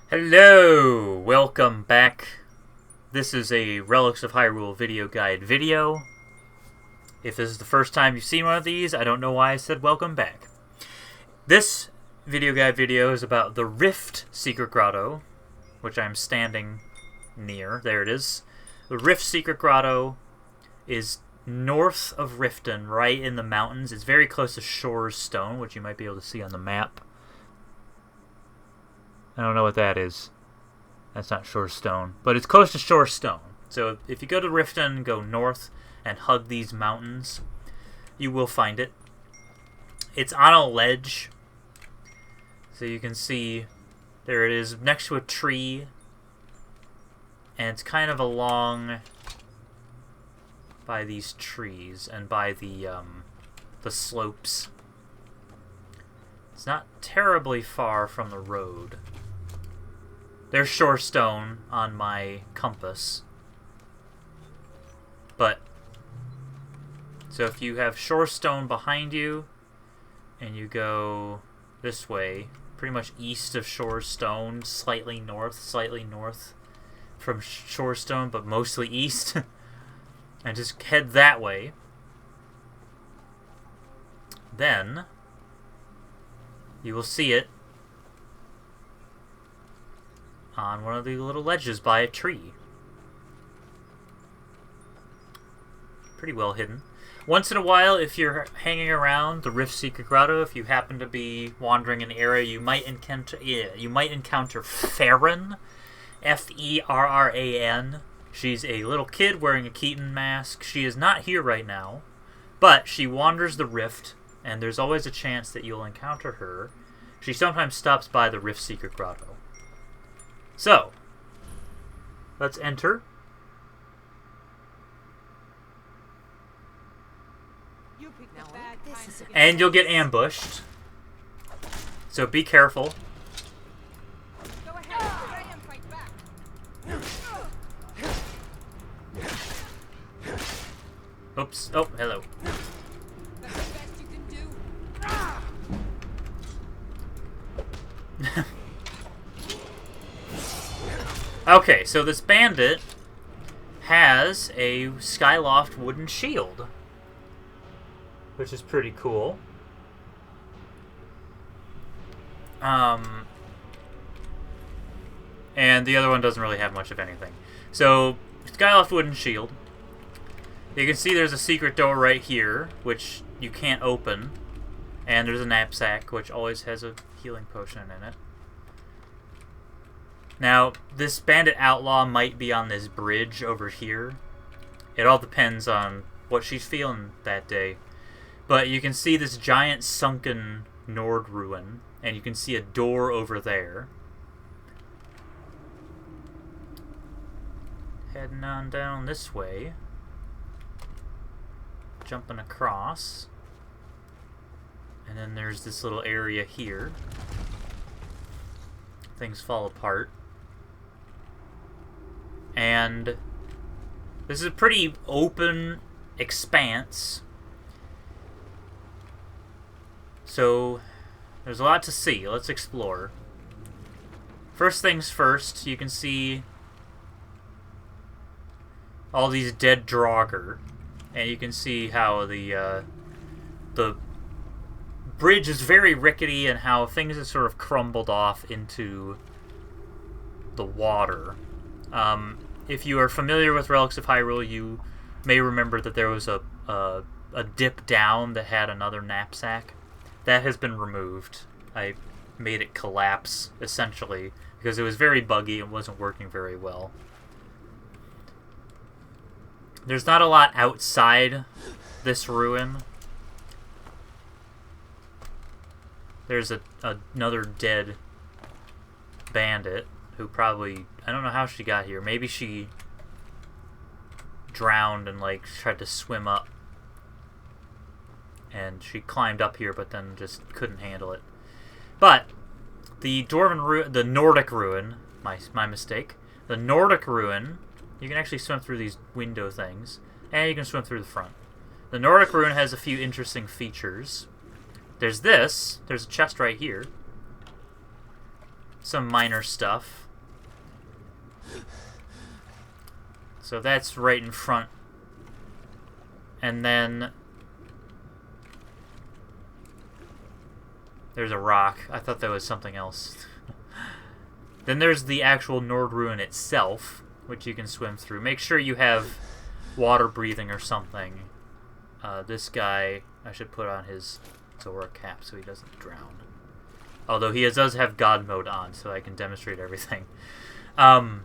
Hello! Welcome back. This is a Relics of Hyrule video guide video. If this is the first time you've seen one of these, I don't know why I said welcome back. This video guide video is about the Rift Secret Grotto, which I'm standing near. There it is. The Rift Secret Grotto is north of Riften, right in the mountains. It's very close to Shor's Stone, which you might be able to see on the map. I don't know what that is. That's not Shor's Stone. But it's close to Shor's Stone. So if you go to Riften, go north, and hug these mountains, you will find it. It's on a ledge. So you can see, there it is, next to a tree. And it's kind of along by these trees and by the slopes. It's not terribly far from the road. There's Shor's Stone on my compass. But, so if you have Shor's Stone behind you, and you go this way, pretty much east of Shor's Stone, slightly north from Shor's Stone, but mostly east, and just head that way, then you will see it on one of the little ledges by a tree. Pretty well hidden. Once in a while, if you're hanging around the Rift Secret Grotto, if you happen to be wandering in the area, you might encounter Farron, F-E-R-R-A-N. She's a little kid wearing a Keaton mask. She is not here right now, but she wanders the Rift, and there's always a chance that you'll encounter her. She sometimes stops by the Rift Secret Grotto. So, let's enter. And you'll get ambushed. So be careful. Go ahead, fight back. Oops. Oh, hello. That's the best you can do. Okay, so this bandit has a Skyloft wooden shield, which is pretty cool. And the other one doesn't really have much of anything. So, Skyloft wooden shield. You can see there's a secret door right here, which you can't open. And there's a knapsack, which always has a healing potion in it. Now, this bandit outlaw might be on this bridge over here. It all depends on what she's feeling that day. But you can see this giant sunken Nordic Ruin, and you can see a door over there. Heading on down this way. Jumping across. And then there's this little area here. Things fall apart. And this is a pretty open expanse. So there's a lot to see. Let's explore. First things first, you can see all these dead Draugr. And you can see how the bridge is very rickety and how things have sort of crumbled off into the water. If you are familiar with Relics of Hyrule, you may remember that there was a dip down that had another knapsack. That has been removed. I made it collapse, essentially, because it was very buggy and wasn't working very well. There's not a lot outside this ruin. There's another dead bandit who probably, I don't know how she got here. Maybe she drowned and like tried to swim up. And she climbed up here but then just couldn't handle it. But the the Nordic Ruin, my mistake. The Nordic Ruin, you can actually swim through these window things, and you can swim through the front. The Nordic Ruin has a few interesting features. There's a chest right here. some minor stuff. So that's right in front. And then there's a rock. I thought that was something else. Then there's the actual Nord Ruin itself, which you can swim through. Make sure you have water breathing or something. This guy, I should put on his Zora cap so he doesn't drown. Although he does have God mode on, so I can demonstrate everything. The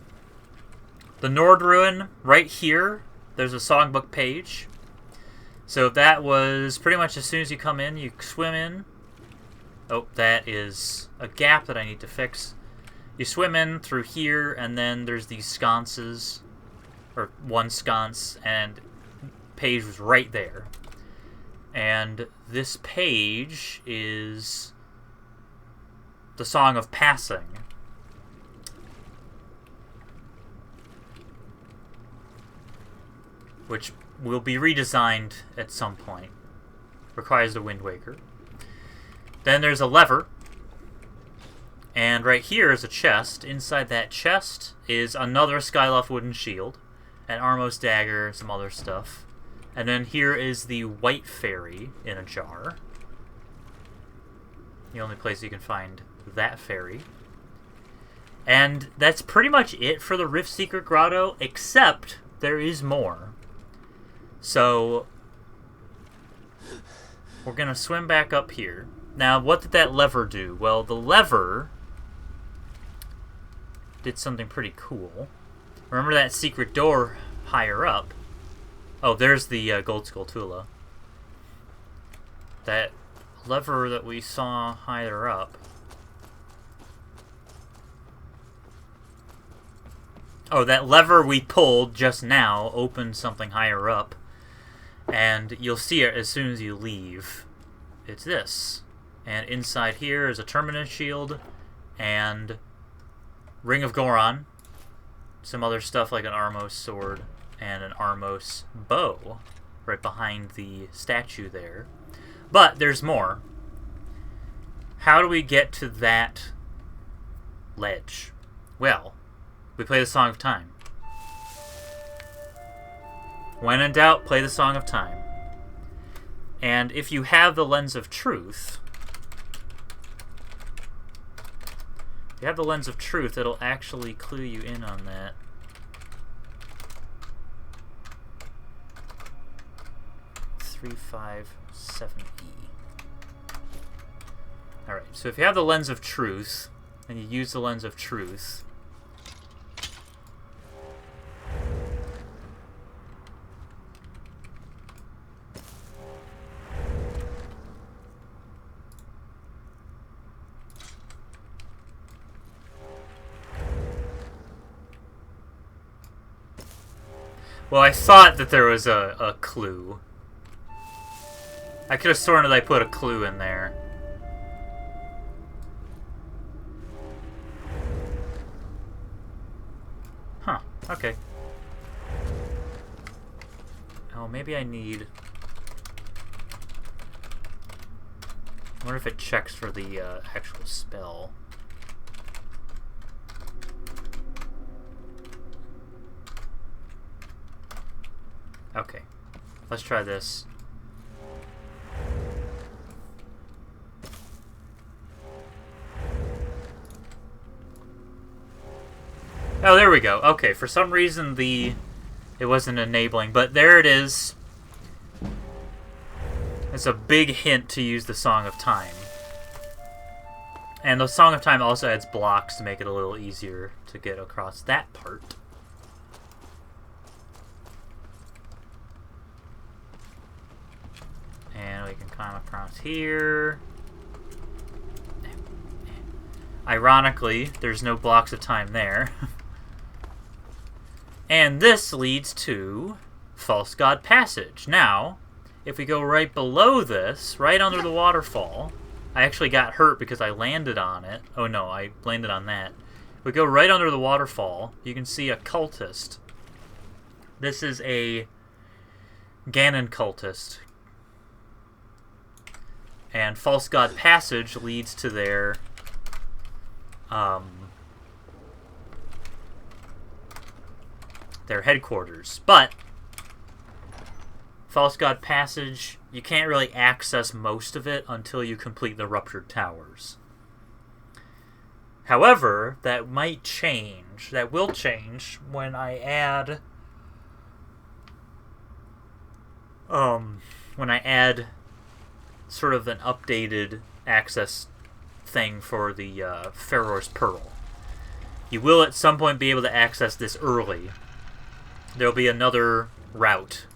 Nord Ruin, right here, there's a songbook page. So that was pretty much as soon as you come in, you swim in. Oh, that is a gap that I need to fix. You swim in through here, and then there's these sconces, or one sconce, and page was right there. And this page is the Song of Passing. Which will be redesigned at some point. Requires the Wind Waker. Then there's a lever. And right here is a chest. Inside that chest is another Skyloft wooden shield, an Armos dagger, some other stuff. And then here is the White Fairy in a jar. The only place you can find that fairy. And that's pretty much it for the Rift Secret Grotto, except there is more. So we're going to swim back up here. Now, what did that lever do? Well, the lever did something pretty cool. Remember that secret door higher up? Oh, there's the Gold Skulltula. That lever that we saw higher up. Oh, that lever we pulled just now opened something higher up. And you'll see it as soon as you leave. It's this. And inside here is a Terminus shield and Ring of Goron. Some other stuff like an Armos sword and an Armos bow right behind the statue there. But there's more. How do we get to that ledge? Well, we play the Song of Time. When in doubt, play the Song of Time. And if you have the Lens of Truth, it'll actually clue you in on that. Alright, so if you have the Lens of Truth, and you use the Lens of Truth, well, I thought that there was a clue. I could have sworn that I put a clue in there. Huh, okay. Oh, maybe I need... I wonder if it checks for the actual spell. Okay, let's try this. Oh, there we go. Okay, for some reason it wasn't enabling, but there it is. It's a big hint to use the Song of Time. And the Song of Time also adds blocks to make it a little easier to get across that part. And we can climb across here. Ironically, there's no blocks of time there. And this leads to False God Passage. Now, if we go right below this, right under the waterfall, I actually got hurt because I landed on it. Oh no, I landed on that. We go right under the waterfall, you can see a cultist. This is a Ganon cultist. And False God Passage leads to their their headquarters. But False God Passage, you can't really access most of it until you complete the Ruptured Towers. However, that might change. That will change when I add sort of an updated access thing for the Pharaoh's Pearl. You will at some point be able to access this early. There'll be another route.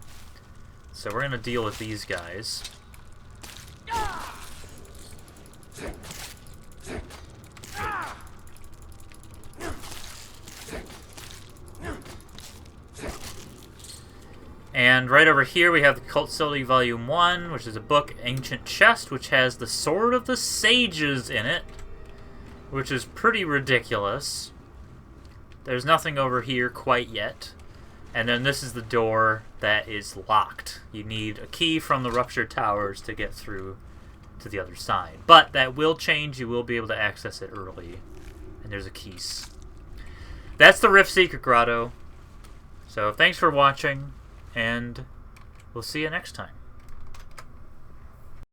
So we're going to deal with these guys. And right over here we have the Cult Facility Volume 1, which is a book, Ancient Chest, which has the Sword of the Sages in it, which is pretty ridiculous. There's nothing over here quite yet. And then this is the door that is locked. You need a key from the Ruptured Towers to get through to the other side. But that will change. You will be able to access it early. And there's a keys. That's the Rift Secret Grotto. So thanks for watching, and we'll see you next time.